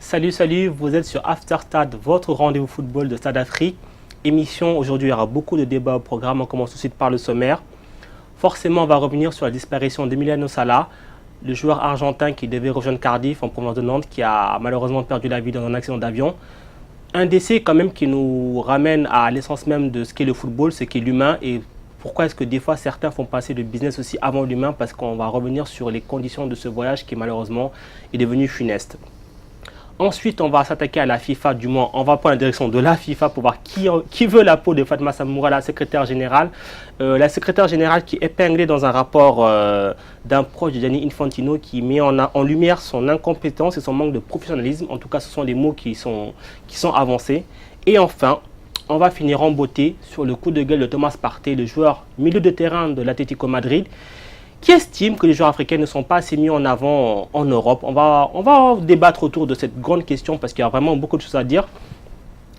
Salut, vous êtes sur After Stade, votre rendez-vous football de Stade Afrique. Émission, aujourd'hui il y aura beaucoup de débats au programme, on commence tout de suite par le sommaire. Forcément, on va revenir sur la disparition d'Emiliano Sala, le joueur argentin qui devait rejoindre Cardiff en provenance de Nantes, qui a malheureusement perdu la vie dans un accident d'avion. Un décès quand même qui nous ramène à l'essence même de ce qu'est le football, ce qu'est l'humain, et pourquoi est-ce que des fois certains font passer le business aussi avant l'humain, parce qu'on va revenir sur les conditions de ce voyage qui malheureusement est devenu funeste. Ensuite, on va s'attaquer à la FIFA, du moins, on va prendre la direction de la FIFA pour voir qui veut la peau de Fatma Samoura, la secrétaire générale. La secrétaire générale qui est épinglée dans un rapport d'un proche de Gianni Infantino qui met en lumière son incompétence et son manque de professionnalisme. En tout cas, ce sont les mots qui sont avancés. Et enfin, on va finir en beauté sur le coup de gueule de Thomas Partey, le joueur milieu de terrain de l'Atlético Madrid, qui estime que les joueurs africains ne sont pas assez mis en avant en Europe. On va débattre autour de cette grande question parce qu'il y a vraiment beaucoup de choses à dire.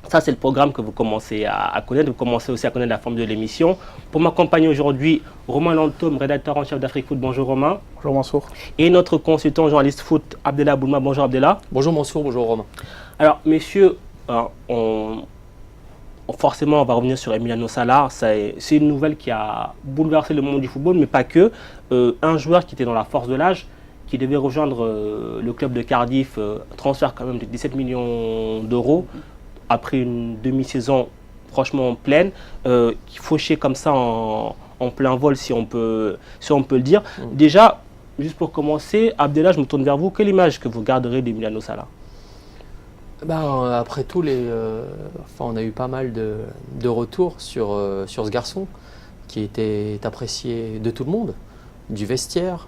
Ça, c'est le programme que vous commencez à connaître. Vous commencez aussi à connaître la forme de l'émission. Pour m'accompagner aujourd'hui, Romain Lantôme, rédacteur en chef d'Afrique Foot. Bonjour Romain. Bonjour Mansour. Et notre consultant journaliste foot, Abdellah Boulma. Bonjour Abdellah. Bonjour Mansour, bonjour Romain. Alors messieurs, forcément, on va revenir sur Emiliano Sala. C'est une nouvelle qui a bouleversé le monde du football, mais pas que. Un joueur qui était dans la force de l'âge, qui devait rejoindre le club de Cardiff, transfert quand même de 17 millions d'euros, après une demi-saison franchement pleine, qui fauchait comme ça en plein vol, si on peut le dire. Déjà, juste pour commencer, Abdellah, je me tourne vers vous. Quelle image que vous garderez d'Emiliano Sala ? Après tout, on a eu pas mal de retours sur ce garçon qui était apprécié de tout le monde, du vestiaire,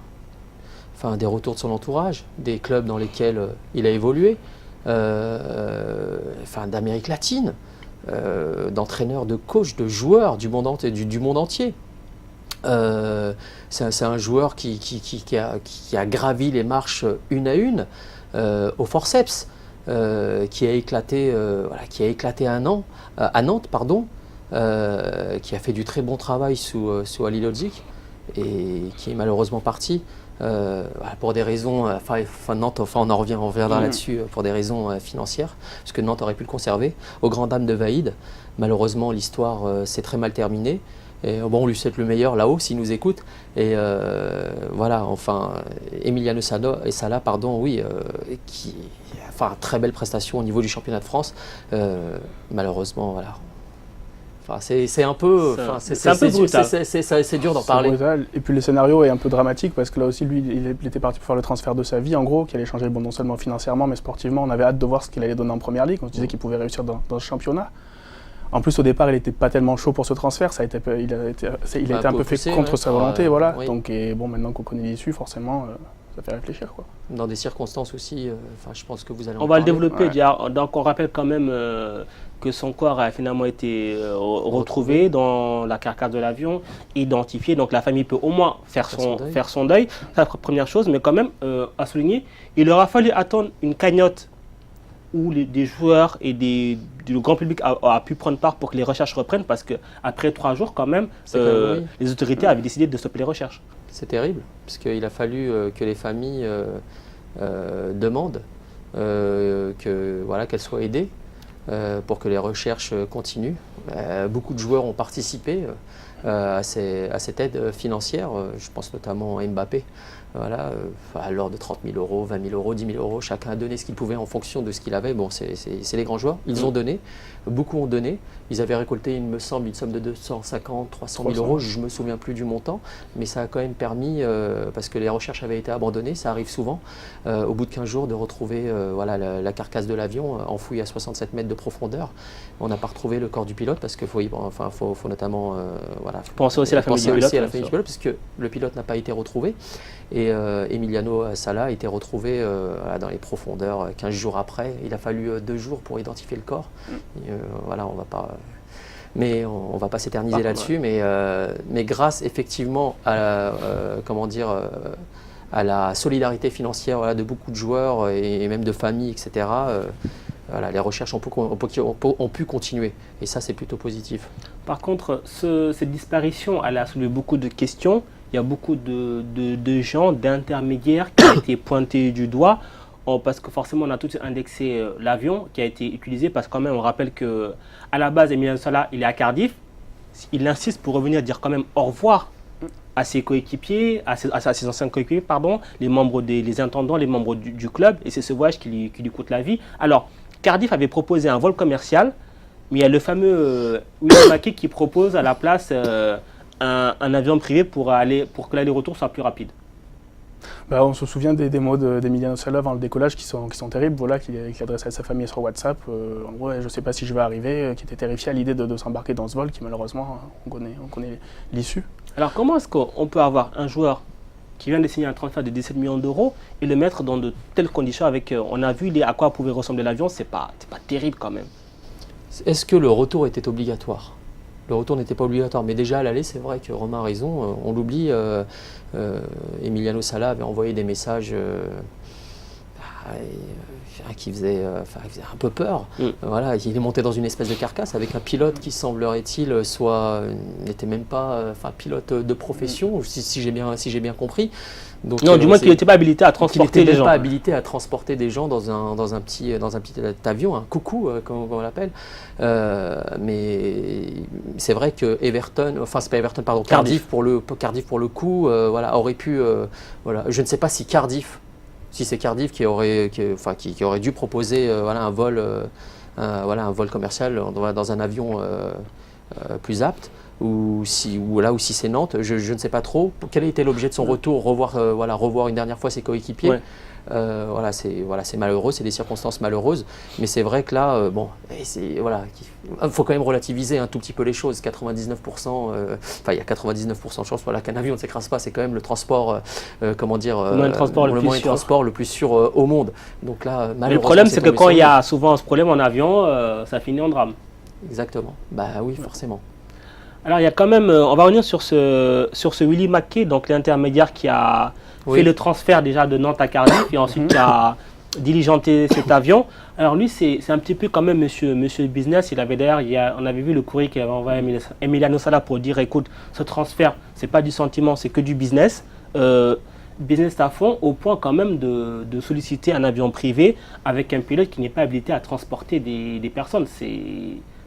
des retours de son entourage, des clubs dans lesquels il a évolué, d'Amérique latine, d'entraîneurs, de coachs, de joueurs du monde entier. C'est un joueur qui a gravi les marches une à une au forceps. Qui a éclaté à Nantes, qui a fait du très bon travail sous Ali Lodzik et qui est malheureusement parti pour des raisons, Nantes, on reviendra là-dessus pour des raisons financières, parce que Nantes aurait pu le conserver. Aux grandes dames de Vaïd, malheureusement l'histoire s'est très mal terminée. Et on lui souhaite le meilleur là-haut s'il nous écoute. Et Emiliano Sala, très belle prestation au niveau du championnat de France. Malheureusement, voilà. C'est un peu, c'est dur d'en parler. Brutal. Et puis le scénario est un peu dramatique parce que là aussi, lui, il était parti pour faire le transfert de sa vie, en gros, qui allait changer non seulement financièrement, mais sportivement. On avait hâte de voir ce qu'il allait donner en première ligue. On se disait qu'il pouvait réussir dans ce championnat. En plus, au départ, il n'était pas tellement chaud pour ce transfert. Il a été un peu fait contre sa volonté. Voilà. Oui. Donc, maintenant qu'on connaît l'issue, forcément, ça fait réfléchir, quoi. Dans des circonstances aussi, je pense que vous allez en parler. On va le développer. Ouais. Donc, on rappelle quand même que son corps a finalement été retrouvé dans la carcasse de l'avion, identifié. Donc, la famille peut au moins faire son deuil. C'est la première chose. Mais quand même, à souligner, il aura fallu attendre une cagnotte où des joueurs et le grand public a pu prendre part pour que les recherches reprennent, parce qu'après 3 jours, quand même, les autorités avaient décidé de stopper les recherches. C'est terrible, parce qu'il a fallu que les familles demandent qu'elles soient aidées pour que les recherches continuent. Beaucoup de joueurs ont participé à cette aide financière, je pense notamment à Mbappé. Voilà, à l'ordre de 30 000 euros, 20 000 euros, 10 000 euros, chacun a donné ce qu'il pouvait en fonction de ce qu'il avait. Bon, c'est les grands joueurs, ils ont donné, beaucoup ont donné. Ils avaient récolté, il me semble, une somme de 250, 300 000 euros, je ne me souviens plus du montant, mais ça a quand même permis, parce que les recherches avaient été abandonnées, ça arrive souvent, au bout de 15 jours, de retrouver la carcasse de l'avion enfouie à 67 mètres de profondeur. On n'a pas retrouvé le corps du pilote, parce qu'il faut notamment penser aussi à la famille du pilote, parce que le pilote n'a pas été retrouvé. Et Emiliano Sala a été retrouvé dans les profondeurs 15 jours après. Il a fallu 2 jours pour identifier le corps. Et, on va pas s'éterniser là-dessus, mais grâce effectivement à la solidarité financière de beaucoup de joueurs et même de familles, etc., les recherches ont pu continuer. Et ça, c'est plutôt positif. Par contre, cette disparition, elle a soulevé beaucoup de questions. Il y a beaucoup de gens, d'intermédiaires qui ont été pointés du doigt. parce que forcément on a tout indexé l'avion qui a été utilisé, parce que quand même on rappelle que à la base Emiliano Sala il est à Cardiff, il insiste pour revenir dire quand même au revoir à ses coéquipiers, à ses anciens coéquipiers, pardon, les intendants, les membres du club, et c'est ce voyage qui lui coûte la vie. Alors, Cardiff avait proposé un vol commercial, mais il y a le fameux William Mackey qui propose à la place un avion privé pour que l'aller-retour soit plus rapide. Bah, on se souvient des mots d'Emiliano Sala avant le décollage qui sont terribles, voilà, qu'il adressait à sa famille sur WhatsApp. En gros, je ne sais pas si je vais arriver, qui était terrifié à l'idée de s'embarquer dans ce vol qui malheureusement, on connaît l'issue. Alors comment est-ce qu'on peut avoir un joueur qui vient de signer un transfert de 17 millions d'euros et le mettre dans de telles conditions avec, on a vu à quoi pouvait ressembler l'avion, c'est pas terrible quand même. Est-ce que le retour était obligatoire? Le retour n'était pas obligatoire, mais déjà à l'aller, c'est vrai que Romain a raison, on l'oublie, Emiliano Sala avait envoyé des messages qui faisaient un peu peur. Voilà, il est monté dans une espèce de carcasse avec un pilote qui semblerait-il n'était même pas pilote de profession, si j'ai bien compris. Donc, non, du moins qu'il n'était pas habilité à transporter les gens. Pas habilité à transporter des gens dans un petit avion, un coucou comme on l'appelle. Mais c'est vrai que Cardiff pour le coup, aurait pu. Je ne sais pas si c'est Cardiff qui aurait dû proposer un vol commercial dans un avion plus apte. Ou si c'est Nantes, je ne sais pas trop. Quel a été l'objet de son retour? Revoir une dernière fois ses coéquipiers. Ouais. C'est malheureux, c'est des circonstances malheureuses. Mais c'est vrai que là, il faut quand même relativiser un tout petit peu les choses. 99%, il y a 99% de chances qu'un avion ne s'écrase pas. C'est quand même le transport, le moyen de transport le plus sûr au monde. Donc là, malheureusement, le problème, c'est que quand il y a souvent ce problème en avion, ça finit en drame. Exactement. Bah oui, forcément. Alors il y a quand même, on va revenir sur ce Willy Mackey, donc l'intermédiaire qui a fait le transfert déjà de Nantes à Cardiff et ensuite qui a diligenté cet avion. Alors lui c'est un petit peu quand même monsieur business. Il avait d'ailleurs, on avait vu le courrier qu'il avait envoyé à Emiliano Sala pour dire écoute, ce transfert c'est pas du sentiment, c'est que du business. Business à fond, au point quand même de solliciter un avion privé avec un pilote qui n'est pas habilité à transporter des personnes.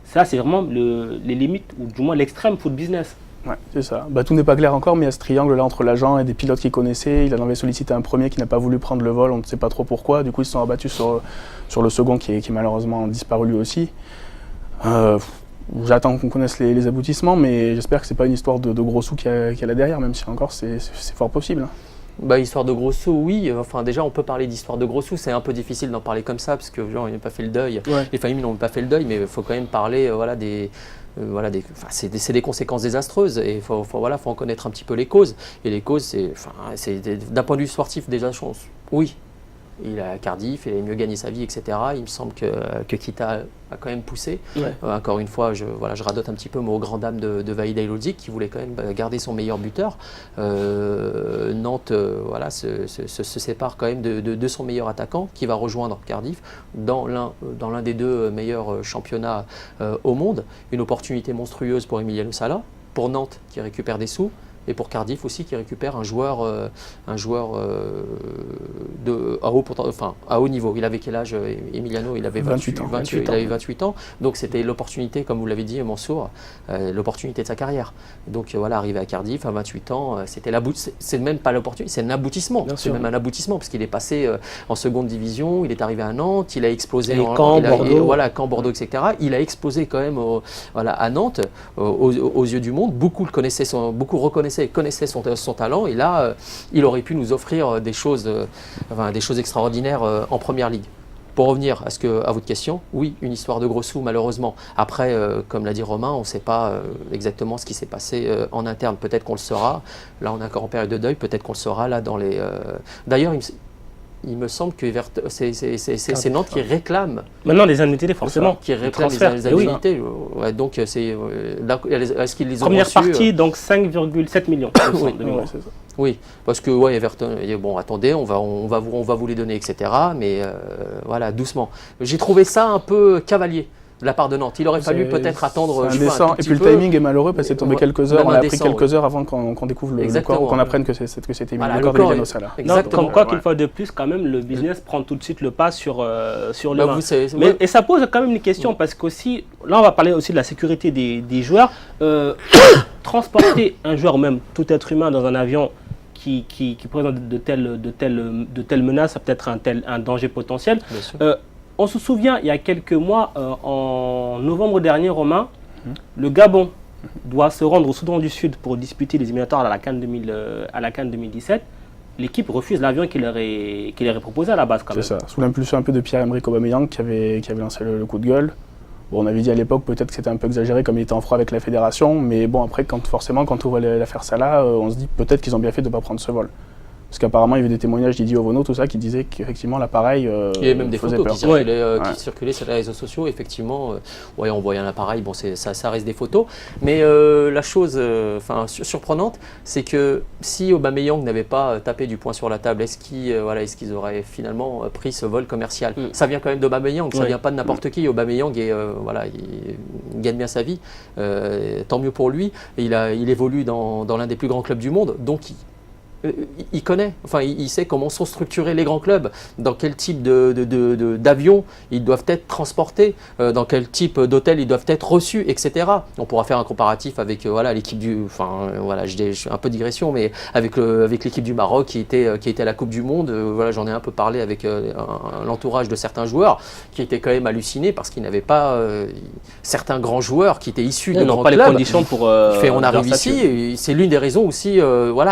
Ça, c'est vraiment les limites, ou du moins l'extrême foot business. Ouais, c'est ça. Tout n'est pas clair encore, mais il y a ce triangle-là entre l'agent et des pilotes qu'il connaissait. Il en avait sollicité un premier qui n'a pas voulu prendre le vol, on ne sait pas trop pourquoi. Du coup, ils se sont abattus sur le second qui est malheureusement disparu lui aussi. J'attends qu'on connaisse les aboutissements, mais j'espère que ce n'est pas une histoire de gros sous qu'il y a là derrière, même si encore c'est fort possible. Histoire de gros sous, oui. Déjà, on peut parler d'histoire de gros sous. C'est un peu difficile d'en parler comme ça parce que les gens n'ont pas fait le deuil. Ouais. Les familles n'ont pas fait le deuil, mais il faut quand même parler c'est des conséquences désastreuses et il faut en connaître un petit peu les causes. Et les causes, c'est d'un point de vue sportif déjà, oui. Il est à Cardiff, il a mieux gagné sa vie, etc. Il me semble que Kita a quand même poussé. Ouais. Encore une fois, je radote un petit peu aux grandes dames de Vahid Halilhodžić qui voulait quand même garder son meilleur buteur. Nantes se sépare quand même de son meilleur attaquant qui va rejoindre Cardiff dans l'un des deux meilleurs championnats au monde. Une opportunité monstrueuse pour Emiliano Sala, pour Nantes qui récupère des sous. Et pour Cardiff aussi qui récupère un joueur à haut niveau. Il avait quel âge Emiliano? Il avait 28 ans. Donc c'était l'opportunité, comme vous l'avez dit Mansour, l'opportunité de sa carrière. Donc arrivé à Cardiff à 28 ans, c'est même pas l'opportunité, c'est un aboutissement. C'est même un aboutissement parce qu'il est passé en seconde division, il est arrivé à Nantes, il a explosé Caen, Bordeaux, etc. Il a explosé quand même à Nantes aux yeux du monde. Beaucoup reconnaissaient son talent et là, il aurait pu nous offrir des choses extraordinaires en première ligue. Pour revenir à votre question, oui, une histoire de gros sous malheureusement. Après, comme l'a dit Romain, on ne sait pas exactement ce qui s'est passé en interne. Peut-être qu'on le saura. Là, on est encore en période de deuil. Peut-être qu'on le saura là dans les. D'ailleurs, il me semble que c'est Nantes qui réclame. Maintenant, les indemnités, forcément. Qui réclame les indemnités. Oui. Ouais, donc, est-ce qu'ils les ont Première reçus, partie, donc 5,7 millions. C'est ça. Oui, parce que Everton, attendez, on va vous les donner, etc. Mais doucement. J'ai trouvé ça un peu cavalier. de la part de Nantes. Il aurait fallu peut-être attendre c'est juin indécent. un tout Et petit puis le peu. timing est malheureux parce que c'est tombé quelques heures. Même On a appris indécent, quelques heures avant qu'on découvre le corps, qu'on apprenne que c'était Voilà, le corps corps d'Emiliano est- Sala. Exactement. Comme quoi, Ouais. qu'une fois de plus, quand même, le business prend tout de suite le pas sur Bah, l'humain. Et ça pose quand même une question, parce qu'aussi, là, on va parler aussi de la sécurité des joueurs. Transporter un joueur, ou même tout être humain, dans un avion qui présente de telles menaces, ça peut être un danger potentiel. Bien sûr. On se souvient, il y a quelques mois, en novembre dernier, Romain, le Gabon doit se rendre au Soudan du Sud pour disputer les éliminatoires à la CAN 2017. L'équipe refuse l'avion qu'il leur est proposé à la base, quand même. C'est ça, sous l'impulsion un peu de Pierre-Emerick Aubameyang qui avait lancé le coup de gueule. Bon, on avait dit à l'époque peut-être que c'était un peu exagéré comme il était en froid avec la fédération, mais bon après forcément quand on voit l'affaire Salah, on se dit peut-être qu'ils ont bien fait de ne pas prendre ce vol. Parce qu'apparemment il y avait des témoignages d'Idi Ovono, tout ça, qui disaient qu'effectivement l'appareil Il y a même des faisait photos peur. qui circulaient sur les réseaux sociaux. Effectivement, on voyait un appareil, bon, ça reste des photos. Mais la chose surprenante, c'est que si Aubameyang n'avait pas tapé du poing sur la table, est-ce qu'ils auraient finalement pris ce vol commercial? Ça vient quand même d'Aubameyang, ça vient pas de n'importe qui. Aubameyang il gagne bien sa vie, tant mieux pour lui. Il évolue dans l'un des plus grands clubs du monde, donc il connaît, il sait comment sont structurés les grands clubs, dans quel type d'avion ils doivent être transportés, dans quel type d'hôtel ils doivent être reçus, etc. On pourra faire un comparatif avec l'équipe je suis un peu digression, mais avec l'équipe du Maroc qui était à la Coupe du Monde. J'en ai un peu parlé avec l'entourage de certains joueurs qui étaient quand même hallucinés parce qu'ils n'avaient pas certains grands joueurs qui étaient issus de grands pas clubs. les conditions pour. On arrive ici, et c'est l'une des raisons aussi,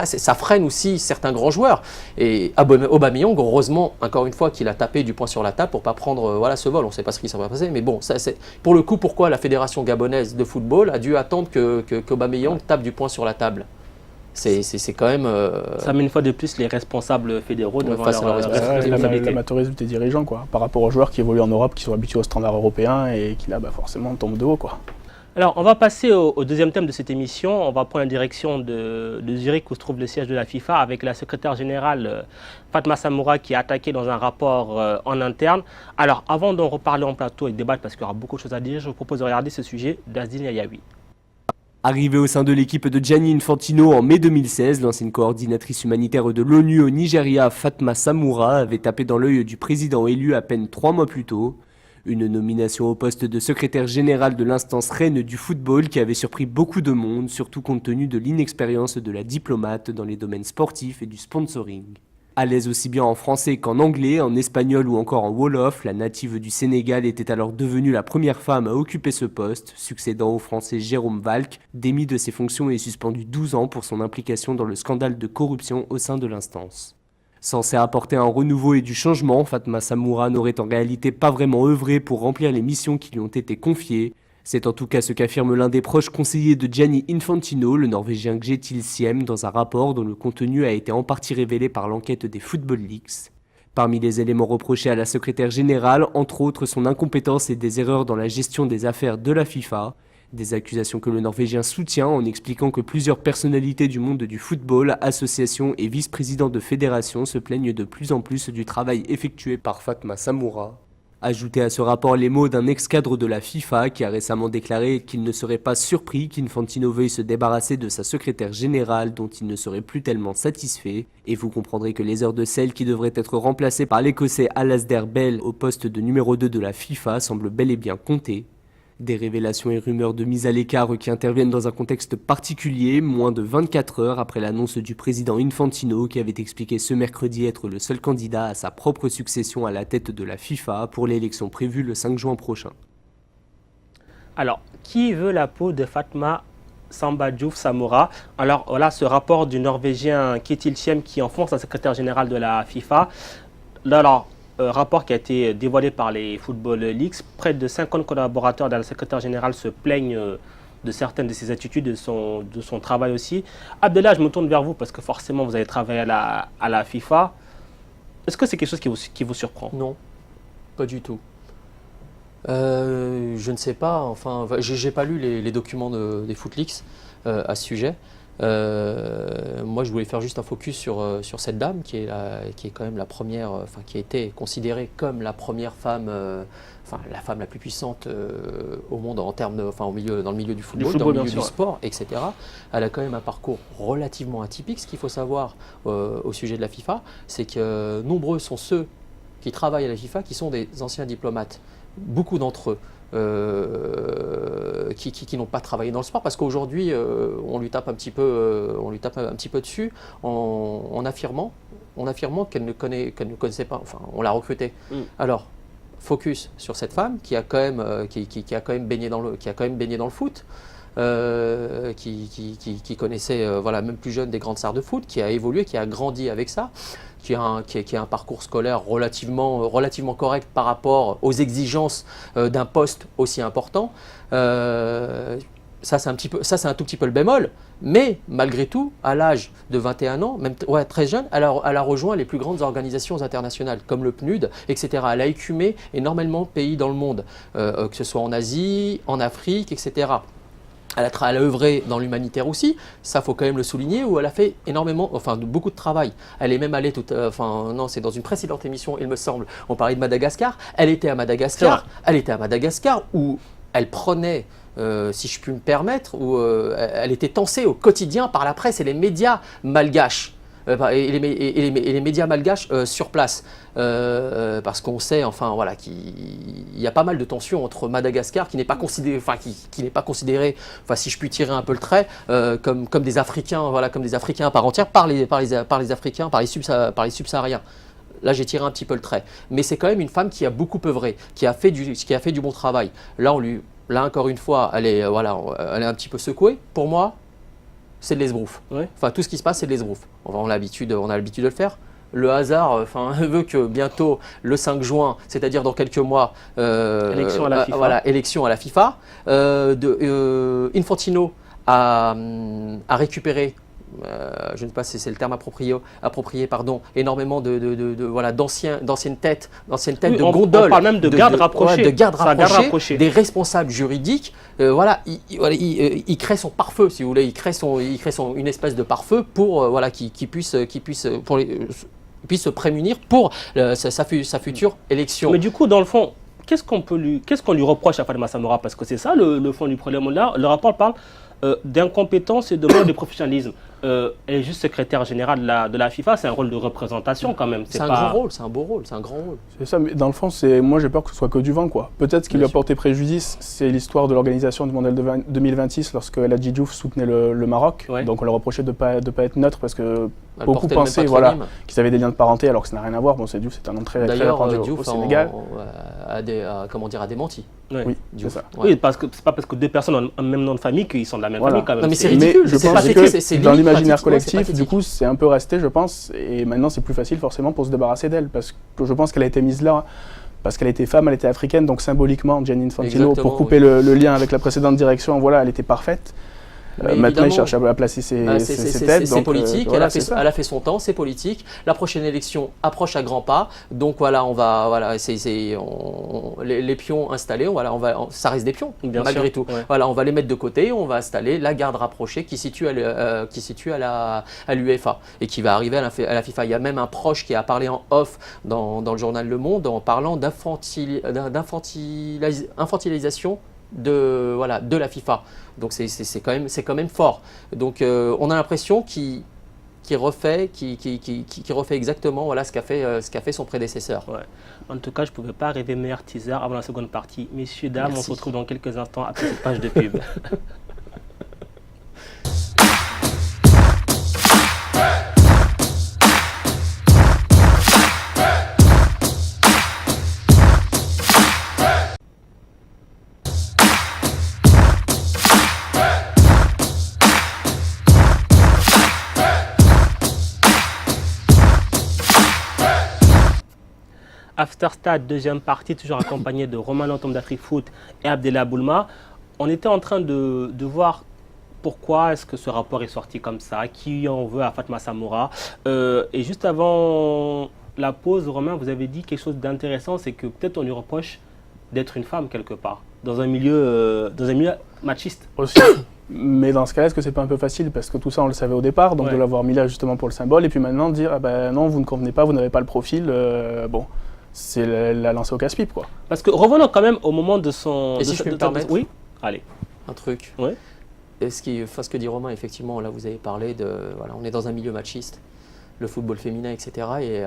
ça freine aussi certains grands joueurs. Et Aubameyang, heureusement, encore une fois, qu'il a tapé du poing sur la table pour ne pas prendre ce vol. On ne sait pas ce qui s'est passé, mais bon, pour le coup, pourquoi la Fédération gabonaise de football a dû attendre qu'Aubameyang tape du poing sur la table? C'est quand même. Ça met une fois de plus les responsables fédéraux devant face à leur responsabilité. L'amateurisme des dirigeants, quoi, par rapport aux joueurs qui évoluent en Europe, qui sont habitués aux standards européens et qui là, forcément, tombent de haut, quoi. Alors, on va passer au deuxième thème de cette émission. On va prendre la direction de Zurich, où se trouve le siège de la FIFA, avec la secrétaire générale Fatma Samoura, qui est attaquée dans un rapport en interne. Alors, avant d'en reparler en plateau et de débattre, parce qu'il y aura beaucoup de choses à dire, je vous propose de regarder ce sujet d'Azdine Yayaoui. Arrivée au sein de l'équipe de Gianni Infantino en mai 2016, l'ancienne coordinatrice humanitaire de l'ONU au Nigeria, Fatma Samoura, avait tapé dans l'œil du président élu à peine 3 mois plus tôt. Une nomination au poste de secrétaire général de l'instance reine du football qui avait surpris beaucoup de monde, surtout compte tenu de l'inexpérience de la diplomate dans les domaines sportifs et du sponsoring. À l'aise aussi bien en français qu'en anglais, en espagnol ou encore en wolof, la native du Sénégal était alors devenue la première femme à occuper ce poste, succédant au français Jérôme Valk, démis de ses fonctions et suspendu 12 ans pour son implication dans le scandale de corruption au sein de l'instance. Censée apporter un renouveau et du changement, Fatma Samoura n'aurait en réalité pas vraiment œuvré pour remplir les missions qui lui ont été confiées. C'est en tout cas ce qu'affirme l'un des proches conseillers de Gianni Infantino, le Norvégien Kjetil Siem, dans un rapport dont le contenu a été en partie révélé par l'enquête des Football Leaks. Parmi les éléments reprochés à la secrétaire générale, entre autres son incompétence et des erreurs dans la gestion des affaires de la FIFA. Des accusations que le Norvégien soutient en expliquant que plusieurs personnalités du monde du football, associations et vice-présidents de fédérations se plaignent de plus en plus du travail effectué par Fatma Samoura. Ajoutez à ce rapport les mots d'un ex-cadre de la FIFA qui a récemment déclaré qu'il ne serait pas surpris qu'Infantino veuille se débarrasser de sa secrétaire générale dont il ne serait plus tellement satisfait, et vous comprendrez que les heures de celle qui devrait être remplacée par l'Écossais Alasdair Bell au poste de numéro 2 de la FIFA semblent bel et bien compter. Des révélations et rumeurs de mise à l'écart qui interviennent dans un contexte particulier, moins de 24 heures après l'annonce du président Infantino qui avait expliqué ce mercredi être le seul candidat à sa propre succession à la tête de la FIFA pour l'élection prévue le 5 juin prochain. Alors, qui veut la peau de Fatma Samba Diouf Samoura? Alors, voilà ce rapport du Norvégien Kjetil Siem qui enfonce la secrétaire générale de la FIFA. Rapport qui a été dévoilé par les Football Leaks. Près de 50 collaborateurs de la secrétaire générale se plaignent de certaines de ses attitudes, de son travail aussi. Abdellah, je me tourne vers vous parce que forcément vous avez travaillé à la FIFA. Est-ce que c'est quelque chose qui vous surprend? Non, pas du tout. Je ne sais pas, j'ai pas lu les documents des Footleaks à ce sujet. Moi, je voulais faire juste un focus sur cette dame qui est quand même la première, qui a été considérée comme la première femme, la femme la plus puissante au monde en termes dans le milieu du football, dans le milieu du sport, etc. Elle a quand même un parcours relativement atypique. Ce qu'il faut savoir au sujet de la FIFA, c'est que nombreux sont ceux qui travaillent à la FIFA qui sont des anciens diplomates. Beaucoup d'entre eux. Qui n'ont pas travaillé dans le sport parce qu'aujourd'hui on lui tape un petit peu dessus en affirmant qu'elle ne connaissait pas, on l'a recrutée. Alors focus sur cette femme qui a quand même baigné dans le foot, qui connaissait même plus jeune des grandes stars de foot, qui a évolué, qui a grandi avec ça, qui a un parcours scolaire relativement correct par rapport aux exigences d'un poste aussi important. Ça c'est un tout petit peu le bémol, mais malgré tout, à l'âge de 21 ans, même très jeune, elle a rejoint les plus grandes organisations internationales comme le PNUD, etc. Elle a écumé énormément de pays dans le monde, que ce soit en Asie, en Afrique, etc. Elle a œuvré dans l'humanitaire aussi, ça faut quand même le souligner, où elle a fait beaucoup de travail. Elle est même allée c'est dans une précédente émission, il me semble, on parlait de Madagascar. Elle était à Madagascar où elle prenait, si je puis me permettre, où elle était tensée au quotidien par la presse et les médias malgaches. Et les médias malgaches sur place. Parce qu'on sait qu'il y a pas mal de tensions entre Madagascar qui n'est pas considéré, si je puis tirer un peu le trait, comme des Africains, comme des Africains à part entière par les Africains, par les subsahariens. Là, j'ai tiré un petit peu le trait. Mais c'est quand même une femme qui a beaucoup œuvré, qui a fait du bon travail. Là, encore une fois, elle est un petit peu secouée. Pour moi, c'est de l'esbrouf. Ouais. Tout ce qui se passe, c'est de l'esbrouf. On a l'habitude de le faire. Le hasard veut que bientôt, le 5 juin, c'est-à-dire dans quelques mois, élection à la FIFA. Élection à la FIFA, Infantino a récupéré, je ne sais pas si c'est le terme approprié, énormément d'anciennes têtes de gondole. On parle même de gardes rapprochés. Des responsables juridiques. Il crée son pare-feu, si vous voulez. Il crée une espèce de pare-feu pour qu'il puisse se prémunir pour sa future élection. Mais du coup, dans le fond, qu'est-ce qu'on lui reproche à Fatma Samoura? Parce que c'est ça le fond du problème là. Le rapport parle d'incompétence et de manque de professionnalisme. Elle est juste secrétaire générale de la FIFA, c'est un rôle de représentation quand même. C'est un grand rôle, c'est un beau rôle, c'est un grand rôle. C'est ça, mais dans le fond, moi j'ai peur que ce soit que du vent, quoi. Peut-être ce qui lui a porté préjudice, c'est l'histoire de l'organisation du Mondial 2026 lorsque El Hadji Diouf soutenait le Maroc. Ouais. Donc on leur reprochait de pas être neutre parce que beaucoup pensaient qu'ils avaient des liens de parenté alors que ça n'a rien à voir. Bon, c'est Diouf, c'est un nom très répandu au Sénégal. A démenti. Oui, c'est ça. Oui, parce que c'est pas parce que deux personnes ont le même nom de famille qu'ils sont de la même famille quand même. Non, mais c'est ridicule. Je pense que dans l'imaginaire collectif, du coup, c'est un peu resté, je pense, et maintenant c'est plus facile forcément pour se débarrasser d'elle, parce que je pense qu'elle a été mise là, parce qu'elle était femme, elle était africaine, donc symboliquement, Gianni Infantino, pour couper le lien avec la précédente direction, elle était parfaite. Maintenant, il cherche à placer ses têtes. C'est politique, elle a fait son temps, c'est politique. La prochaine élection approche à grands pas. Donc les pions installés, ça reste des pions, malgré tout. Ouais. On va les mettre de côté, on va installer la garde rapprochée qui situe à l'UEFA et qui va arriver à la FIFA. Il y a même un proche qui a parlé en off dans le journal Le Monde en parlant d'infantilisation de la FIFA. Donc c'est quand même fort. Donc on a l'impression qu'il refait exactement ce qu'a fait son prédécesseur. Ouais. En tout cas, je ne pouvais pas rêver meilleur teaser avant la seconde partie. Messieurs, dames, on se retrouve dans quelques instants après cette page de pub. After Stade, deuxième partie, toujours accompagné de Romain Lantom d'Afrique Foot et Abdellah Boulma. On était en train de voir pourquoi est-ce que ce rapport est sorti comme ça, qui en veut à Fatma Samoura. Et juste avant la pause, Romain, vous avez dit quelque chose d'intéressant, c'est que peut-être on lui reproche d'être une femme quelque part, dans un milieu machiste. Aussi. Mais dans ce cas-là, est-ce que c'est pas un peu facile parce que tout ça on le savait au départ, donc Ouais. de l'avoir mis là justement pour le symbole, et puis maintenant dire ah ben non, vous ne convenez pas, vous n'avez pas le profil, bon, c'est la lancer au casse-pipe quoi. Parce que revenons quand même au moment de son... Et si je peux me permettre Oui, allez. Un truc. Ouais. Et ce que dit Romain, effectivement, là vous avez parlé de, voilà, on est dans un milieu machiste, le football féminin, etc. Et,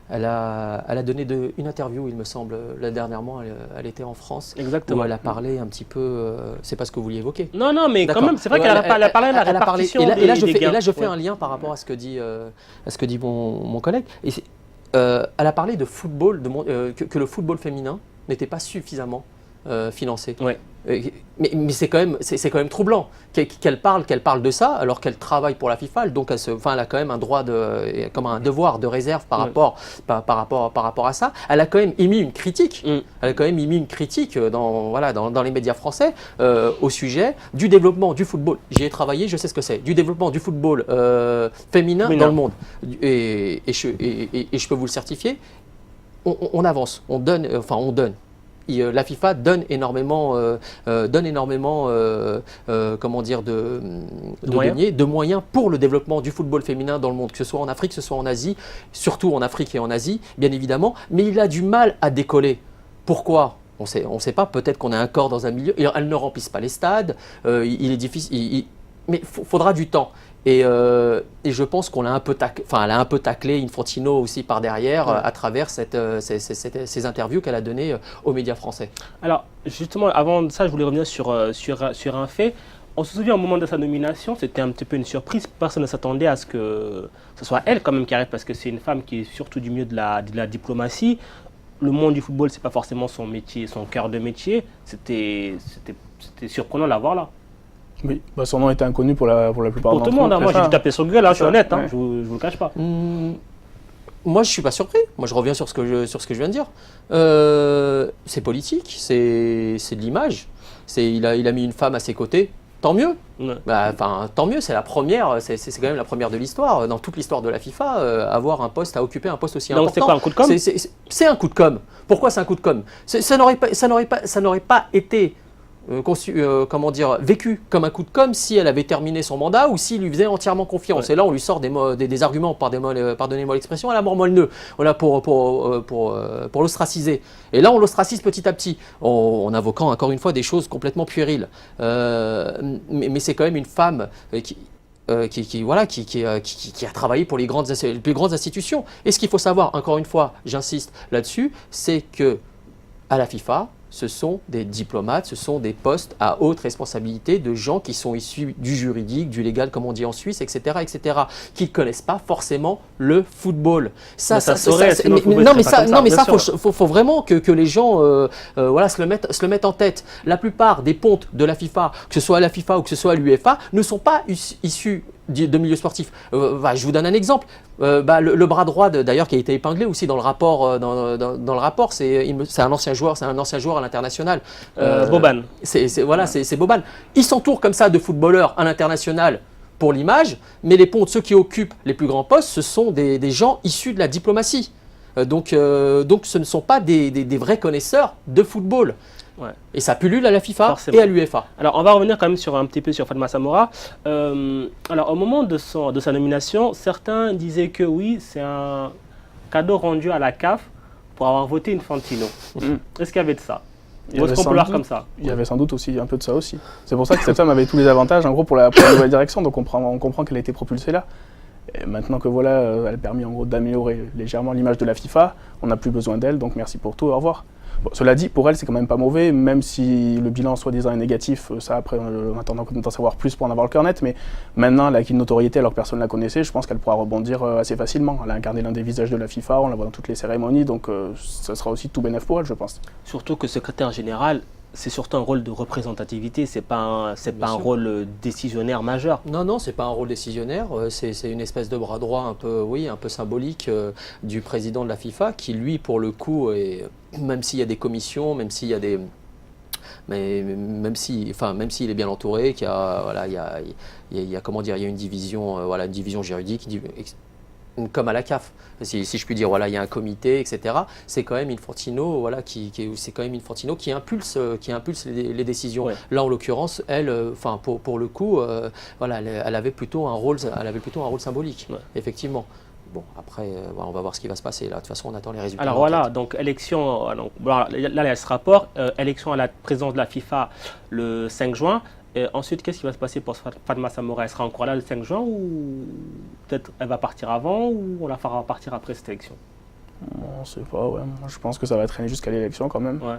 elle a donné une interview, il me semble, là, dernièrement, elle était en France, Exactement. où elle a parlé un petit peu, c'est pas ce que vous vouliez évoquer. Non, non, mais quand D'accord. même, c'est vrai qu'elle a parlé de la Elle a parlé- répartition et là, des, et là, je des fais, gains. et là, je fais Ouais. un lien par rapport à ce que dit, mon collègue. Elle a parlé de football, que le football féminin n'était pas suffisamment financé. Ouais. Mais c'est quand même troublant qu'elle parle de ça alors qu'elle travaille pour la FIFA. Donc elle a quand même un droit comme un devoir de réserve par rapport à ça. Elle a quand même émis une critique. Elle a quand même émis une critique dans les médias français au sujet du développement du football. J'y ai travaillé, je sais ce que c'est. Du développement du football féminin dans le monde. Et je peux vous le certifier. On avance, on donne. La FIFA donne énormément, comment dire, de moyens pour le développement du football féminin dans le monde, que ce soit en Afrique, que ce soit en Asie, surtout en Afrique et en Asie, bien évidemment. Mais il a du mal à décoller. Pourquoi ? On ne sait pas. Peut-être qu'on est encore dans un milieu. Elles ne remplissent pas les stades. Il est difficile. Mais il faudra du temps. Et je pense qu'on l'a elle a un peu taclé Infantino aussi par derrière à travers ces interviews qu'elle a données aux médias français. Alors, justement, avant ça, je voulais revenir sur un fait. On se souvient au moment de sa nomination, c'était un petit peu une surprise. Personne ne s'attendait à ce que ce soit elle quand même qui arrive parce que c'est une femme qui est surtout du milieu de la diplomatie. Le monde du football, c'est pas forcément son métier, son cœur de métier. C'était surprenant de la voir là. Oui, son nom était inconnu pour la plupart Pour tout le monde, moi j'ai dû taper sur Google, je suis honnête, ouais. je vous le cache pas. Moi je suis pas surpris, moi je reviens sur ce que je viens de dire. C'est politique, c'est de l'image, il a mis une femme à ses côtés, tant mieux. Ouais. Tant mieux, c'est la première, c'est quand même la première de l'histoire, dans toute l'histoire de la FIFA, à occuper un poste aussi important. Donc c'est quoi, un coup de com'? C'est un coup de com'. Pourquoi c'est un coup de com'? Ça n'aurait pas été vécu comme un coup de com' si elle avait terminé son mandat ou s'il lui faisait entièrement confiance. Ouais. Et là, on lui sort des arguments, pardonnez-moi l'expression, à la mort moelle-nœud, pour l'ostraciser. Et là, on l'ostracise petit à petit, en invoquant encore une fois des choses complètement puériles. Mais c'est quand même une femme qui a travaillé pour les plus grandes institutions. Et ce qu'il faut savoir, encore une fois, j'insiste là-dessus, c'est que à la FIFA, ce sont des diplomates, ce sont des postes à haute responsabilité de gens qui sont issus du juridique, du légal, comme on dit en Suisse, etc., qui ne connaissent pas forcément le football. Ça, faut vraiment que les gens se le mettent en tête. La plupart des pontes de la FIFA, que ce soit à la FIFA ou que ce soit à l'UEFA, ne sont pas issus de milieu sportif. Je vous donne un exemple. Le bras droit d'ailleurs qui a été épinglé aussi dans le rapport, c'est un ancien joueur à l'international. Boban. C'est Boban. Il s'entoure comme ça de footballeurs à l'international pour l'image, mais les pontes, ceux qui occupent les plus grands postes, ce sont des gens issus de la diplomatie. Donc ce ne sont pas des vrais connaisseurs de football. Ouais. Et ça pullule à la FIFA forcément. Et à l'UEFA. Alors, on va revenir quand même un petit peu sur Fatma Samoura. Alors, au moment de sa nomination, certains disaient que oui, c'est un cadeau rendu à la CAF pour avoir voté Infantino. Est-ce qu'il y avait de ça? Est-ce qu'on peut voir comme ça? Il y avait sans doute aussi un peu de ça aussi. C'est pour ça que cette femme avait tous les avantages, en gros, pour la nouvelle direction. Donc, on comprend qu'elle a été propulsée là. Et maintenant que elle a permis en gros d'améliorer légèrement l'image de la FIFA, on n'a plus besoin d'elle. Donc, merci pour tout. Au revoir. Bon, cela dit, pour elle, c'est quand même pas mauvais, même si le bilan soi-disant est négatif. Ça, après, on attend d'en savoir plus pour en avoir le cœur net. Mais maintenant, elle a acquis une notoriété alors que personne ne la connaissait. Je pense qu'elle pourra rebondir assez facilement. Elle a incarné l'un des visages de la FIFA, on la voit dans toutes les cérémonies. Donc, ça sera aussi tout bénef pour elle, je pense. Surtout que secrétaire général, c'est surtout un rôle de représentativité, c'est pas un rôle décisionnaire majeur. Non, c'est pas un rôle décisionnaire, c'est une espèce de bras droit un peu symbolique du président de la FIFA qui, lui, pour le coup, même s'il y a des commissions, même s'il est bien entouré, il y a une division, une division juridique. comme à la CAF, si je puis dire. Voilà, il y a un comité, etc. C'est quand même Infantino, voilà, c'est quand même Infantino qui impulse les décisions. Ouais. Là, en l'occurrence, elle, pour le coup, voilà, elle avait plutôt un rôle symbolique, Ouais. effectivement. Bon, après, on va voir ce qui va se passer. Là, de toute façon, on attend les résultats. Alors voilà, donc élection, donc, voilà, là il y a ce rapport, élection à la présidence de la FIFA le 5 juin. Et ensuite, qu'est-ce qui va se passer pour Fatma Samoura? Elle sera encore là le 5 juin ou peut-être elle va partir avant ou on la fera partir après cette élection? On ne sait pas, ouais. Moi, je pense que ça va traîner jusqu'à l'élection quand même. Ouais.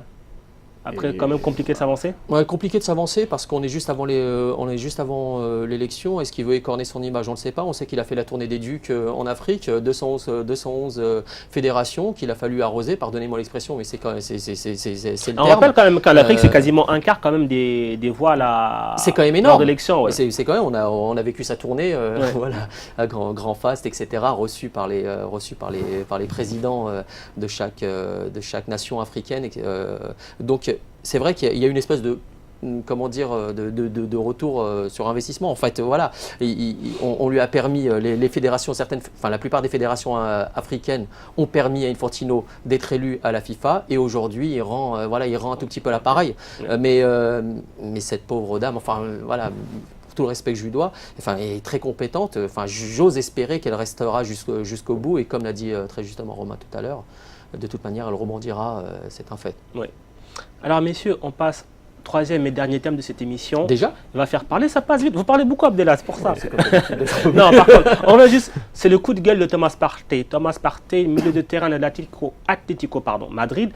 Après, Et- quand même compliqué de s'avancer? Ouais, compliqué de s'avancer parce qu'on est juste avant l'élection. Est-ce qu'il veut écorner son image? On ne le sait pas. On sait qu'il a fait la tournée des Ducs en Afrique, 211 fédérations qu'il a fallu arroser. Pardonnez-moi l'expression, mais c'est le On terme. rappelle quand même qu'en Afrique, c'est quasiment un quart quand même des voix C'est quand même lors énorme. de l'élection. Ouais. C'est quand même, on a vécu sa tournée, Ouais. voilà, à grand faste, etc., reçu par les présidents de chaque nation africaine. Donc, c'est vrai qu'il y a une espèce de, comment dire, de retour sur investissement. En fait, voilà, on lui a permis, les fédérations, la plupart des fédérations africaines ont permis à Infantino d'être élu à la FIFA, et aujourd'hui, il rend un tout petit peu l'appareil. Mais cette pauvre dame, voilà, tout le respect que je lui dois, est très compétente. J'ose espérer qu'elle restera jusqu'au bout. Et comme l'a dit très justement Romain tout à l'heure, de toute manière, elle rebondira, c'est un fait. Ouais. Alors messieurs, on passe troisième et dernier thème de cette émission. Déjà? Il va faire parler, ça passe vite. Vous parlez beaucoup, Abdellah, c'est pour ça. Non, par contre, on va juste. C'est le coup de gueule de Thomas Partey. Thomas Partey, milieu de terrain de l'Atlético Madrid,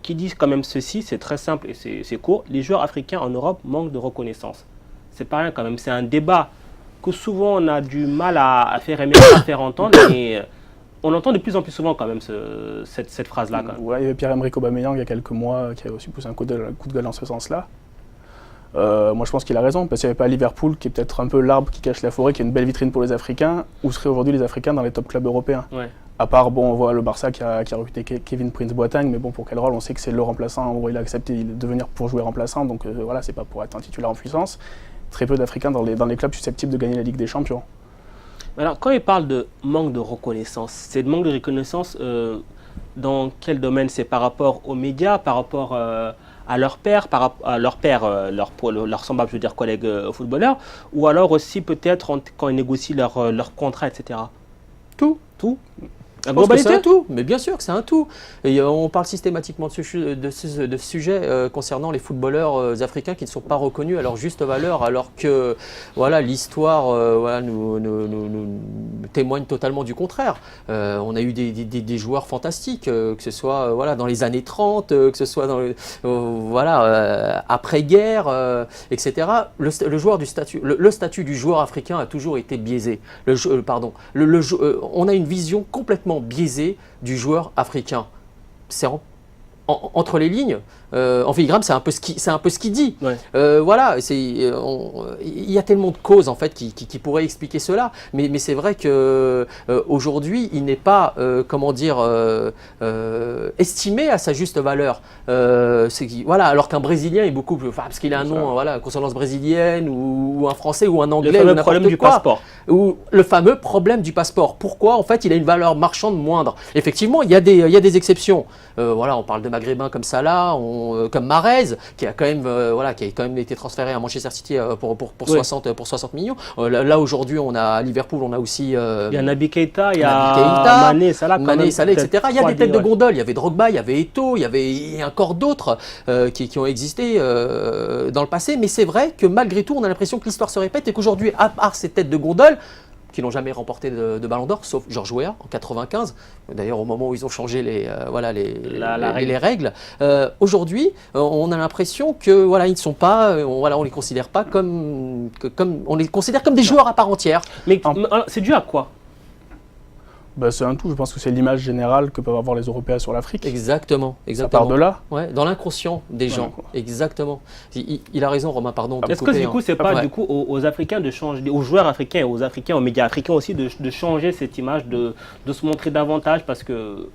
qui dit quand même ceci, c'est très simple et c'est court. Les joueurs africains en Europe manquent de reconnaissance. C'est pas rien quand même. C'est un débat que souvent on a du mal à faire aimer, à faire entendre. Mais on entend de plus en plus souvent quand même cette phrase-là. Quand même. Ouais, il y avait Pierre-Emerick Aubameyang il y a quelques mois qui a aussi poussé un coup de gueule dans ce sens-là. Moi je pense qu'il a raison, parce qu'il n'y avait pas Liverpool, qui est peut-être un peu l'arbre qui cache la forêt, qui est une belle vitrine pour les Africains, où seraient aujourd'hui les Africains dans les top clubs européens. Ouais. À part, bon, on voit le Barça qui a recruté Kevin Prince-Boateng, mais bon, pour quel rôle? On sait que c'est le remplaçant, en gros il a accepté de venir pour jouer remplaçant, donc voilà, c'est pas pour être un titulaire en puissance. Très peu d'Africains dans les clubs susceptibles de gagner la Ligue des Champions. Alors, quand il parle de manque de reconnaissance, c'est de manque de reconnaissance dans quel domaine? C'est par rapport aux médias, par rapport à leur père, leur semblable, je veux dire, collègues footballeurs, ou alors aussi peut-être quand ils négocient leur contrat, etc. Tout. La Je pense que c'est globalité? un tout, mais bien sûr que c'est un tout. Et on parle systématiquement de ce sujet concernant les footballeurs africains qui ne sont pas reconnus à leur juste valeur, alors que voilà, l'histoire nous témoigne totalement du contraire. On a eu des joueurs fantastiques, que ce soit dans les années 30, que ce soit après-guerre, etc. Le statut du joueur africain a toujours été biaisé. On a une vision complètement biaisé du joueur africain. C'est entre les lignes, en filigrane, c'est un peu ce qu'il dit. Ouais. Il y a tellement de causes en fait qui pourraient expliquer cela, mais c'est vrai que aujourd'hui, il n'est pas estimé à sa juste valeur. Alors qu'un Brésilien est beaucoup plus, parce qu'il a un nom, consonance brésilienne, ou un Français ou un Anglais, Le ou fameux n'importe problème du quoi. passeport. Ou le fameux problème du passeport. Pourquoi en fait il a une valeur marchande moindre? Effectivement, il y a des exceptions. On parle de Maghrébins comme Salah, comme Mahrez, qui a quand même été transféré à Manchester City pour 60 millions. Là aujourd'hui, on a à Liverpool, on a aussi Il y a Naby Keita, il y Naby a Keita, Mané, Salah, etc. Il y a des têtes de gondole, il y avait Drogba, il y avait Eto'o, il y avait encore d'autres qui ont existé dans le passé. Mais c'est vrai que malgré tout, on a l'impression que l'histoire se répète et qu'aujourd'hui, à part ces têtes de gondole, qui n'ont jamais remporté de Ballon d'Or, sauf George Weah en 95. D'ailleurs, au moment où ils ont changé les règles. Aujourd'hui, on a l'impression que ils ne sont pas, on les considère pas on les considère comme des joueurs à part entière. Mais c'est dû à quoi? C'est un tout, je pense que c'est l'image générale que peuvent avoir les Européens sur l'Afrique. Exactement. Ça part de là. Ouais, dans l'inconscient des gens. Exactement. Il a raison, Romain, pardon. Est-ce que du coup, c'est pas aux Africains de changer, aux joueurs africains et aux Africains, aux médias africains aussi, de changer cette image, de se montrer davantage? Parce que,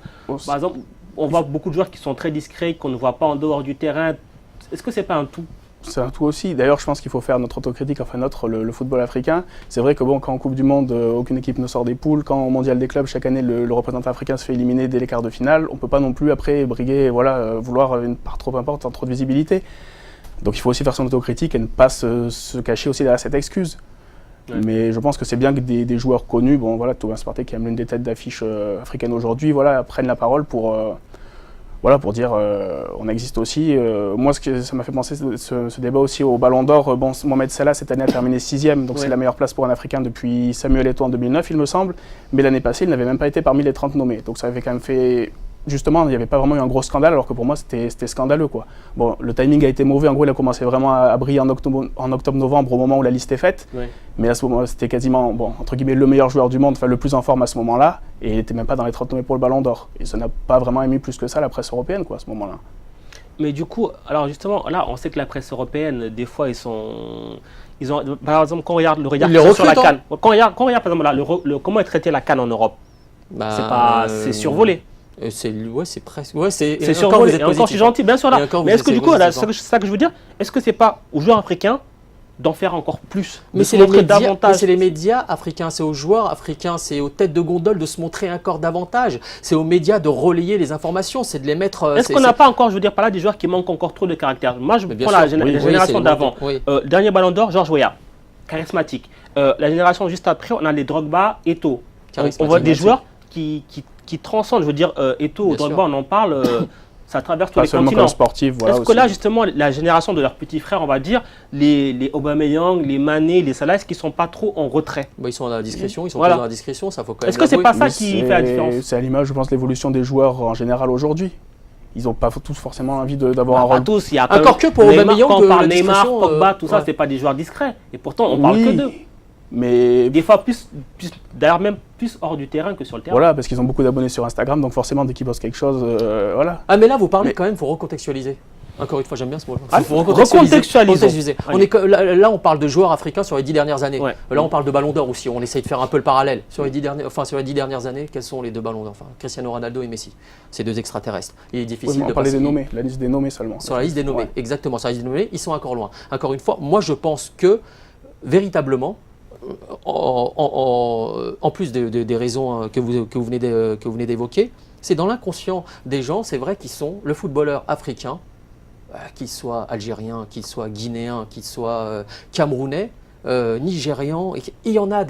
par exemple, on voit beaucoup de joueurs qui sont très discrets, qu'on ne voit pas en dehors du terrain. Est-ce que c'est pas un tout? c'est un tout aussi. D'ailleurs, je pense qu'il faut faire notre autocritique, enfin le football africain. C'est vrai que bon, quand en Coupe du Monde, aucune équipe ne sort des poules. Quand au Mondial des clubs, chaque année, le représentant africain se fait éliminer dès les quarts de finale. On ne peut pas non plus après briguer, vouloir une part trop importante, sans trop de visibilité. Donc il faut aussi faire son autocritique et ne pas se cacher aussi derrière cette excuse. Ouais. Mais je pense que c'est bien que des joueurs connus, Thomas Partey qui est l'une des têtes d'affiche africaines aujourd'hui, prennent la parole pour dire on existe aussi. Moi, ça m'a fait penser ce débat aussi au Ballon d'Or. Mohamed Salah cette année a terminé 6e, donc c'est la meilleure place pour un Africain depuis Samuel Eto'o en 2009, il me semble. Mais l'année passée, il n'avait même pas été parmi les 30 nommés. Donc ça avait quand même fait... Justement, il n'y avait pas vraiment eu un gros scandale, alors que pour moi, c'était scandaleux, quoi. Bon, le timing a été mauvais. En gros, il a commencé vraiment à briller en octobre-novembre, au moment où la liste est faite. Ouais. Mais à ce moment, c'était quasiment, entre guillemets, le meilleur joueur du monde, enfin le plus en forme à ce moment-là. Et il n'était même pas dans les 30 nommés pour le Ballon d'Or. Et ça n'a pas vraiment émis plus que ça la presse européenne, quoi, à ce moment-là. Mais du coup, alors justement, là, on sait que la presse européenne, des fois, ils ont, par exemple, quand on regarde le regard sur la CAN, quand on regarde, par exemple, là, comment est traité la CAN en Europe, c'est survolé. C'est presque. C'est survolé. Et encore, je suis gentil, bien sûr là. Mais est-ce que du coup, c'est ça que je veux dire, est-ce que c'est pas aux joueurs africains d'en faire encore plus, mais c'est les médias africains, c'est aux joueurs africains, c'est aux têtes de gondole de se montrer encore davantage. C'est aux médias de relayer les informations, c'est de les mettre. Est-ce qu'on n'a pas encore, je veux dire, par là, des joueurs qui manquent encore trop de caractère? Moi, je prends la génération d'avant. Dernier Ballon d'Or, George Weah, charismatique. La génération juste après, on a les Drogba, Eto'o. On voit des joueurs qui transcendent. Je veux dire, Eto'o, Drogba, on en parle. Ça traverse tous les continents. Sportif, Est-ce que là, justement, la génération de leurs petits frères, on va dire, les Aubameyang, les Mané, les Salah, est-ce qu'ils ne sont pas trop en retrait? Ils sont dans la discrétion, ils sont dans la discrétion, ça faut quand même. Est-ce que c'est pas ça qui fait la différence? C'est à l'image, je pense, de l'évolution des joueurs en général aujourd'hui. Ils n'ont pas tous forcément envie d'avoir un rôle. Pas tous, il y a encore que pour Aubameyang, quand on parle Neymar, Pogba, tout ça, c'est pas des joueurs discrets. Et pourtant, on parle que d'eux. Mais des fois d'ailleurs même plus hors du terrain que sur le terrain. Voilà, parce qu'ils ont beaucoup d'abonnés sur Instagram, donc forcément dès qu'ils postent quelque chose, voilà. Ah mais là vous parlez quand même, il faut recontextualiser. Encore une fois, j'aime bien ce mot. Il faut recontextualiser. Là, on parle de joueurs africains sur les 10 dernières années. Ouais. Là, on parle de Ballon d'Or aussi. On essaye de faire un peu le parallèle. Sur les 10 dernières années, quels sont les deux Ballons d'Or? Cristiano Ronaldo et Messi. Ces deux extraterrestres. Il est difficile de parler des nommés, la liste des nommés seulement. Sur la liste des nommés, exactement. Sur la liste des nommés, ils sont encore loin. Encore une fois, moi, je pense que véritablement, en plus des raisons que vous venez d'évoquer, c'est dans l'inconscient des gens, c'est vrai, qui sont le footballeur africain, qu'il soit algérien, qu'il soit guinéen, qu'il soit camerounais, nigérian, il y en a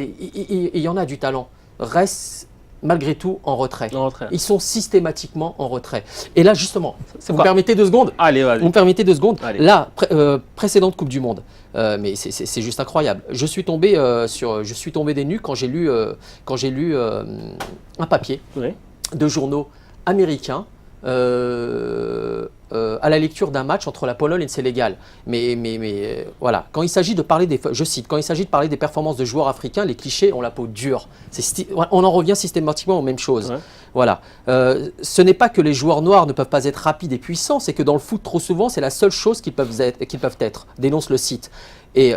du talent, reste malgré tout en retrait. Ils sont systématiquement en retrait. Et là, justement, vous me permettez 2 secondes? Allez, vas-y. Vous me permettez 2 secondes? Allez. Là, précédente Coupe du Monde, mais c'est juste incroyable. Je suis tombé des nues quand j'ai lu un papier de journaux américains à la lecture d'un match entre la Pologne et le Sénégal. Mais voilà, quand il s'agit de parler quand il s'agit de parler des performances de joueurs africains, les clichés ont la peau dure. On en revient systématiquement aux mêmes choses. Ouais. Voilà. Ce n'est pas que les joueurs noirs ne peuvent pas être rapides et puissants, c'est que dans le foot, trop souvent, c'est la seule chose qu'ils peuvent être, dénonce le site. Et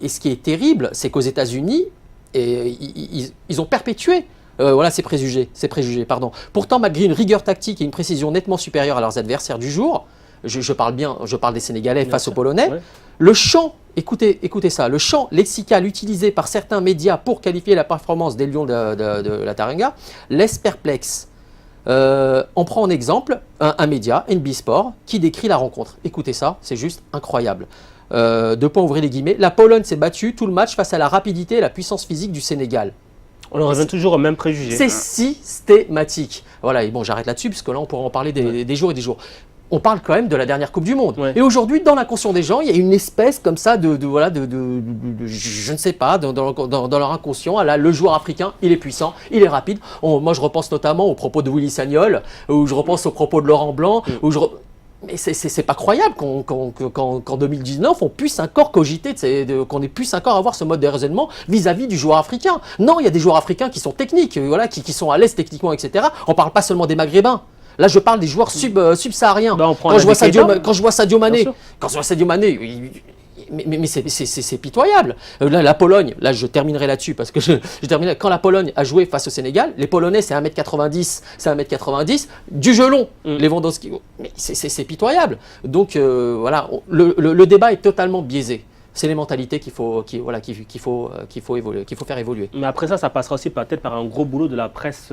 ce qui est terrible, c'est qu'aux États-Unis, ils ont perpétué ces préjugés. Pourtant, malgré une rigueur tactique et une précision nettement supérieure à leurs adversaires du jour, je parle des Sénégalais face aux Polonais, le champ, écoutez ça, le champ lexical utilisé par certains médias pour qualifier la performance des Lions de la Taranga laisse perplexe. On prend en exemple un média, NB Sport, qui décrit la rencontre. Écoutez ça, c'est juste incroyable. Ouvrez les guillemets, la Pologne s'est battue tout le match face à la rapidité et la puissance physique du Sénégal. On en revient toujours au même préjugé. C'est systématique. Voilà, et bon, j'arrête là-dessus, parce que là, on pourra en parler des jours et des jours. On parle quand même de la dernière Coupe du Monde. Ouais. Et aujourd'hui, dans l'inconscient des gens, il y a une espèce comme ça je ne sais pas, dans leur inconscient, le joueur africain, il est puissant, il est rapide. Moi, je repense notamment aux propos de Willy Sagnol, ou je repense aux propos de Laurent Blanc, mais c'est pas croyable qu'en 2019, on puisse encore cogiter, qu'on puisse encore avoir ce mode de raisonnement vis-à-vis du joueur africain. Non, il y a des joueurs africains qui sont techniques, qui sont à l'aise techniquement, etc. On ne parle pas seulement des Maghrébins. Là, je parle des joueurs subsahariens. Quand je vois Sadio Mané, Mais c'est pitoyable. Là, la Pologne, là je terminerai là-dessus parce que je terminerai. Quand la Pologne a joué face au Sénégal, les Polonais c'est 1m90, du gelon. Lewandowski, mais c'est pitoyable. Donc voilà, le débat est totalement biaisé. C'est les mentalités qu'il faut faire évoluer. Mais après ça passera aussi peut-être par un gros boulot de la presse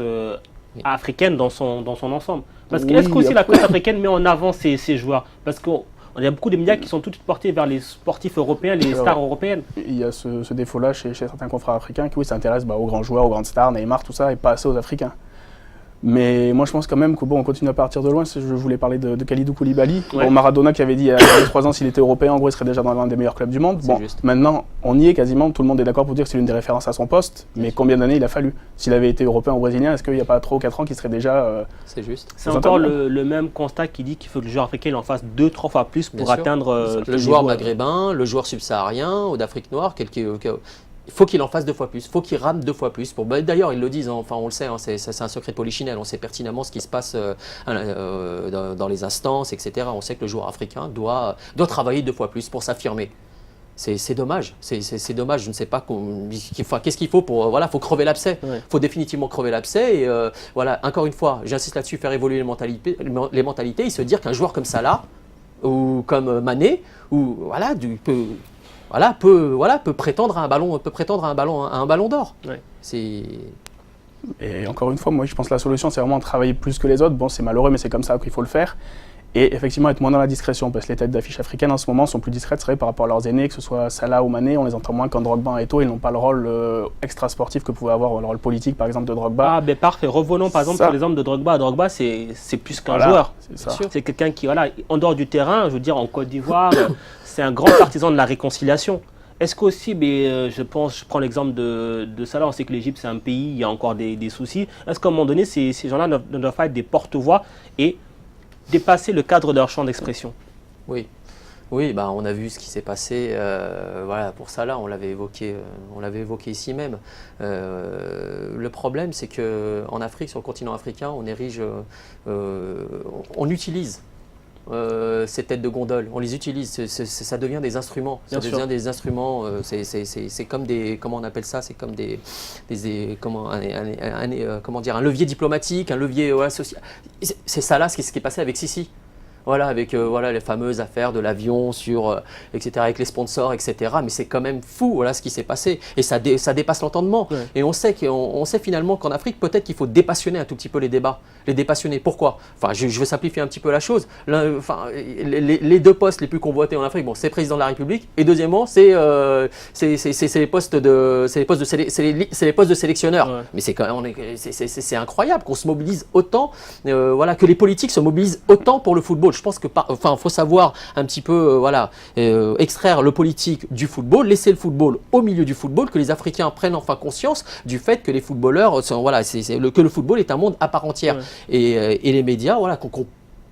africaine dans son ensemble. Parce que est-ce qu'aussi la presse africaine met en avant ces joueurs? Parce qu'on y a beaucoup de médias qui sont tout de suite portés vers les sportifs européens, les stars européennes. Il y a ce défaut-là chez certains confrères africains qui s'intéressent aux grands joueurs, aux grandes stars, Neymar, tout ça, et pas assez aux Africains. Mais moi, je pense quand même qu'on continue à partir de loin. Je voulais parler de Kalidou Koulibaly. Ouais. Bon, Maradona qui avait dit il y a 3 ans s'il était européen, en gros, il serait déjà dans l'un des meilleurs clubs du monde. Bon, juste. maintenant, on y est quasiment. Tout le monde est d'accord pour dire que c'est l'une des références à son poste. Mais combien d'années il a fallu? S'il avait été européen ou brésilien, est-ce qu'il n'y a pas 3 ou 4 ans qu'il serait déjà... C'est juste. C'est encore le même constat qui dit qu'il faut que le joueur africain il en fasse 2-3 fois plus pour atteindre le joueur maghrébin, le joueur subsaharien ou d'Afrique noire, il faut qu'il en fasse 2 fois plus, il faut qu'il rame 2 fois plus. D'ailleurs, ils le disent, enfin on le sait, c'est un secret de polichinelle, on sait pertinemment ce qui se passe dans les instances, etc. On sait que le joueur africain doit travailler 2 fois plus pour s'affirmer. C'est dommage, c'est dommage, je ne sais pas qu'est-ce qu'il faut pour... Voilà, il faut crever l'abcès, il faut définitivement crever l'abcès et voilà, encore une fois, j'insiste là-dessus, faire évoluer les mentalités et se dire qu'un joueur comme Salah ou comme Mané, ou voilà, peut prétendre à un ballon d'or. Ouais. Et encore une fois, moi je pense que la solution c'est vraiment travailler plus que les autres. Bon, c'est malheureux, mais c'est comme ça qu'il faut le faire. Et effectivement être moins dans la discrétion, parce que les têtes d'affiche africaines en ce moment sont plus discrètes, c'est vrai, par rapport à leurs aînés, que ce soit Salah ou Mané, on les entend moins quand Drogba et Eto'o, ils n'ont pas le rôle extra sportif que pouvait avoir le rôle politique par exemple de Drogba. Ah ben parfait, revenons par exemple sur l'exemple de Drogba. Drogba c'est plus qu'un joueur, c'est quelqu'un qui, voilà, en dehors du terrain, je veux dire en Côte d'Ivoire, c'est un grand partisan de la réconciliation. Est-ce qu'aussi, je prends l'exemple de Salah, on sait que l'Égypte c'est un pays, il y a encore des soucis. Est-ce qu'à un moment donné, ces gens-là ne doivent pas être des porte-voix et dépasser le cadre de leur champ d'expression? Oui, on a vu ce qui s'est passé. Voilà, pour Salah, on l'avait évoqué ici même. Le problème, c'est qu'en Afrique, sur le continent africain, on utilise ces têtes de gondole, on les utilise, ça devient des instruments. C'est comme des, comment on appelle ça, c'est comme un levier diplomatique, un levier social. C'est ça là ce qui est passé avec Sisi. Voilà, avec les fameuses affaires de l'avion etc., avec les sponsors, etc. Mais c'est quand même fou, voilà ce qui s'est passé. Et ça dépasse l'entendement. Ouais. Et on sait finalement qu'en Afrique, peut-être qu'il faut dépassionner un tout petit peu les débats. Les dépassionner. Pourquoi? Enfin, je vais simplifier un petit peu la chose. Les 2 postes les plus convoités en Afrique, bon, c'est président de la République. Et deuxièmement, c'est les postes de sélectionneurs. Ouais. Mais c'est incroyable qu'on se mobilise autant, que les politiques se mobilisent autant pour le football. Je pense que, faut savoir un petit peu, extraire le politique du football, laisser le football au milieu du football, que les Africains prennent enfin conscience du fait que les footballeurs, que le football est un monde à part entière. Ouais. Et les médias, qu'on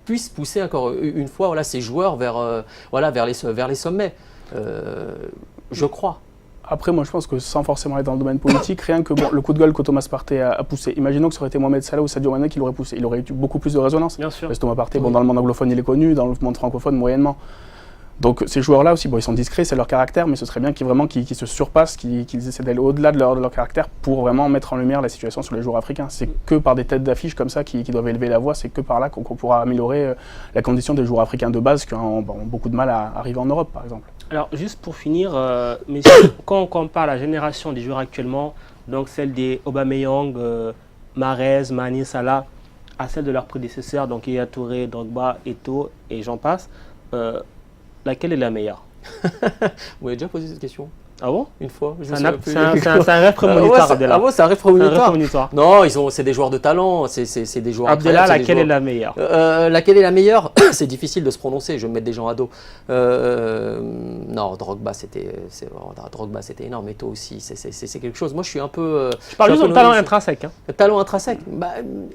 puisse pousser encore une fois, ces joueurs vers les sommets. Je crois. Après, moi, je pense que sans forcément être dans le domaine politique, rien que le coup de gueule que Thomas Partey a poussé, imaginons que ça aurait été Mohamed Salah ou Sadio Mané qui l'aurait poussé, il aurait eu beaucoup plus de résonance. Bien sûr. Parce que Thomas Partey, dans le monde anglophone, il est connu, dans le monde francophone, moyennement. Donc ces joueurs-là aussi, ils sont discrets, c'est leur caractère, mais ce serait bien qu'ils se surpassent, qu'ils essaient d'aller au-delà de leur caractère pour vraiment mettre en lumière la situation sur les joueurs africains. C'est que par des têtes d'affiche comme ça qui doivent élever la voix, c'est que par là qu'on pourra améliorer la condition des joueurs africains de base qui ont beaucoup de mal à arriver en Europe, par exemple. Alors, juste pour finir, messieurs, quand on compare la génération des joueurs actuellement, donc celle des Aubameyang, Mahrez, Mané, Salah, à celle de leurs prédécesseurs, donc Yaya Touré, Drogba, Eto'o et j'en passe, laquelle est la meilleure? Vous m'avez déjà posé cette question? Ah bon? Une fois. C'est un rêve prémonitoire, Abdellah. Ah bon, c'est un rêve prémonitoire. Non, c'est des joueurs de talent. C'est des joueurs. Abdellah, laquelle est la meilleure? Laquelle est la meilleure? C'est difficile de se prononcer. Je vais me mettre des gens à dos. Non, Drogba, c'était énorme. Eto'o aussi, c'est quelque chose. Moi, je suis un peu. Je parle juste de talent intrinsèque. Talent intrinsèque.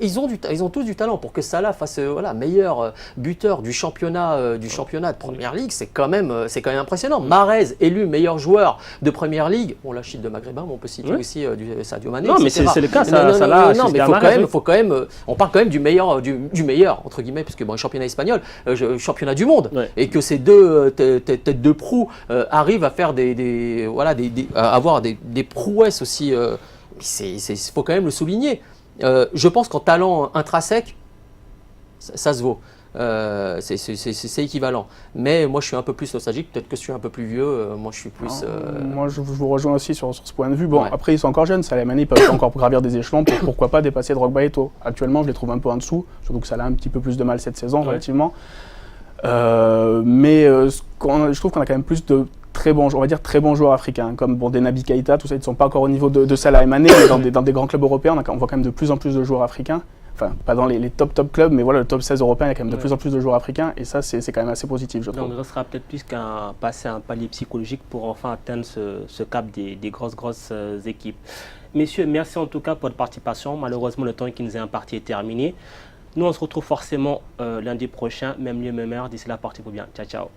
Ils ont tous du talent pour que Salah fasse meilleur buteur du championnat de Première Ligue. C'est quand même impressionnant. Mahrez élu meilleur joueur de Première Ligue. Bon, la chute de Maghrébin, mais on peut citer aussi du Sadio Mané. Non, mais etc. c'est le cas, non, mais faut quand même, on parle quand même du meilleur, entre guillemets, puisque bon, le championnat espagnol, championnat du monde, et que ces deux têtes de proue arrivent à faire avoir des prouesses aussi. Il faut quand même le souligner. Je pense qu'en talent intrinsèque, ça se vaut. C'est équivalent. Mais moi, je suis un peu plus nostalgique. Peut-être que je suis un peu plus vieux. Moi, je suis plus. Moi, je vous rejoins aussi sur ce point de vue. Bon, après, ils sont encore jeunes. Salah Mané, ils peuvent encore gravir des échelons. Pourquoi pas dépasser Drogba et Eto'o. Actuellement, je les trouve un peu en dessous. Surtout que Salah a un petit peu plus de mal cette saison, relativement. Mais je trouve qu'on a quand même plus de très bons joueurs africains, comme des Naby Keïta, tout ça, ils ne sont pas encore au niveau de Salah Mané, mais dans des grands clubs européens, on voit quand même de plus en plus de joueurs africains. Enfin, pas dans les top clubs, mais voilà, le top 16 européen, il y a quand même de plus en plus de joueurs africains, et ça, c'est quand même assez positif, je trouve. Donc, ce sera peut-être plus qu'un passer un palier psychologique pour enfin atteindre ce cap des grosses équipes. Messieurs, merci en tout cas pour votre participation. Malheureusement, le temps qui nous est imparti est terminé. Nous, on se retrouve forcément lundi prochain, même lieu, même heure. D'ici là, portez-vous bien. Ciao, ciao.